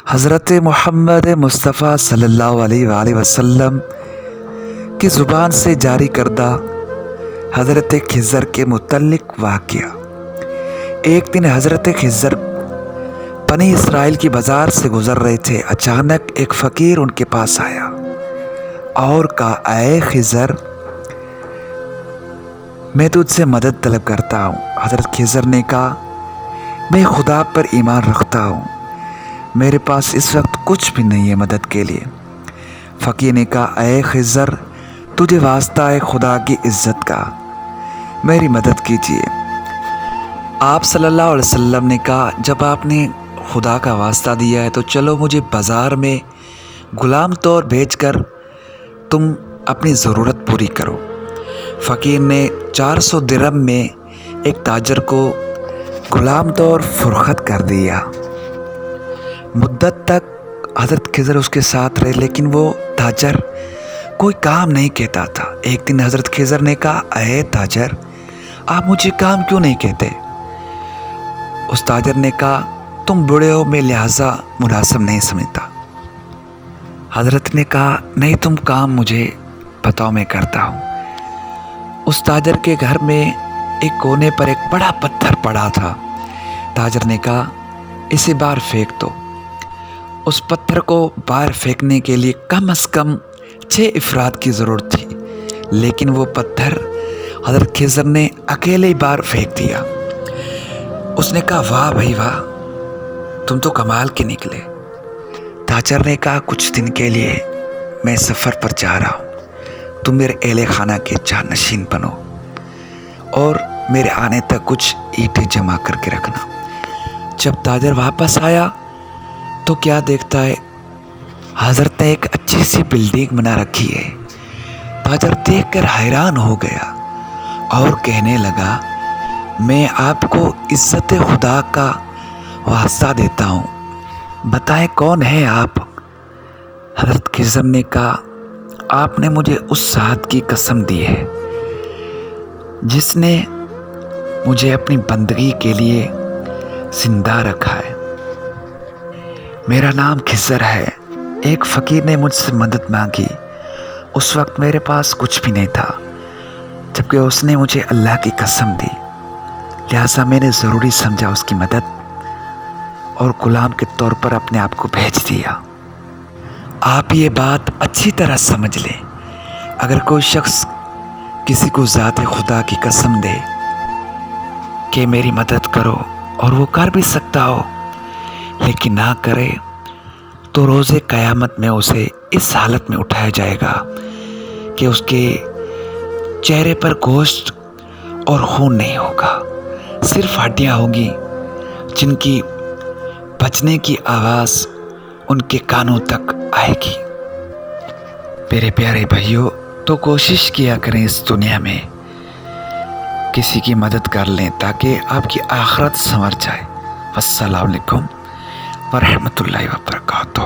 حضرت محمد مصطفیٰ صلی اللہ علیہ وآلہ وسلم کی زبان سے جاری کردہ حضرت خضر کے متعلق واقعہ۔ ایک دن حضرت خضر بنی اسرائیل کی بازار سے گزر رہے تھے۔ اچانک ایک فقیر ان کے پاس آیا اور کہا، اے خضر، میں تجھ سے مدد طلب کرتا ہوں۔ حضرت خضر نے کہا، میں خدا پر ایمان رکھتا ہوں، میرے پاس اس وقت کچھ بھی نہیں ہے مدد کے لیے۔ فقیر نے کہا، اے خضر، تجھے واسطہ ہے خدا کی عزت کا، میری مدد کیجیے۔ آپ صلی اللہ علیہ وسلم نے کہا، جب آپ نے خدا کا واسطہ دیا ہے تو چلو مجھے بازار میں غلام طور بھیج کر تم اپنی ضرورت پوری کرو۔ فقیر نے 400 درہم میں ایک تاجر کو غلام طور فروخت کر دیا۔ مدت تک حضرت خضر اس کے ساتھ رہے، لیکن وہ تاجر کوئی کام نہیں کہتا تھا۔ ایک دن حضرت خضر نے کہا، اے تاجر، آپ مجھے کام کیوں نہیں کہتے؟ اس تاجر نے کہا، تم بڑے ہو، میں لہٰذا مناسب نہیں سمجھتا۔ حضرت نے کہا، نہیں، تم کام مجھے بتاؤ، میں کرتا ہوں۔ اس تاجر کے گھر میں ایک کونے پر ایک بڑا پتھر پڑا تھا۔ تاجر نے کہا، اسے باہر پھینک دو۔ اس پتھر کو باہر پھینکنے کے لیے کم از کم 6 افراد کی ضرورت تھی، لیکن وہ پتھر حضرت خضر نے اکیلے ہی باہر پھینک دیا۔ اس نے کہا، واہ بھائی واہ، تم تو کمال کے نکلے۔ تاجر نے کہا، کچھ دن کے لیے میں سفر پر جا رہا ہوں، تم میرے اہل خانہ کے جانشین بنو اور میرے آنے تک کچھ اینٹیں جمع کر کے رکھنا۔ جب تاجر واپس آیا تو کیا دیکھتا ہے، حضرت نے ایک اچھی سی بلڈنگ بنا رکھی ہے۔ تاجر دیکھ کر حیران ہو گیا اور کہنے لگا، میں آپ کو عزت خدا کا واسطہ دیتا ہوں، بتائیں کون ہیں آپ؟ حضرت خضر نے کہا، آپ نے مجھے اس ذات کی قسم دی ہے جس نے مجھے اپنی بندگی کے لیے زندہ رکھا ہے۔ میرا نام خضر ہے۔ ایک فقیر نے مجھ سے مدد مانگی، اس وقت میرے پاس کچھ بھی نہیں تھا، جبکہ اس نے مجھے اللہ کی قسم دی، لہٰذا میں نے ضروری سمجھا اس کی مدد اور غلام کے طور پر اپنے آپ کو بھیج دیا۔ آپ یہ بات اچھی طرح سمجھ لیں، اگر کوئی شخص کسی کو ذات خدا کی قسم دے کہ میری مدد کرو اور وہ کر بھی سکتا ہو لیکن نہ کرے، تو روز قیامت میں اسے اس حالت میں اٹھایا جائے گا کہ اس کے چہرے پر گوشت اور خون نہیں ہوگا، صرف ہڈیاں ہوں گی جن کی بجنے کی آواز ان کے کانوں تک آئے گی۔ میرے پیارے بھائیوں، تو کوشش کیا کریں اس دنیا میں کسی کی مدد کر لیں تاکہ آپ کی آخرت سنور جائے۔ السلام علیکم ورحمۃ اللہ وبرکاتہ۔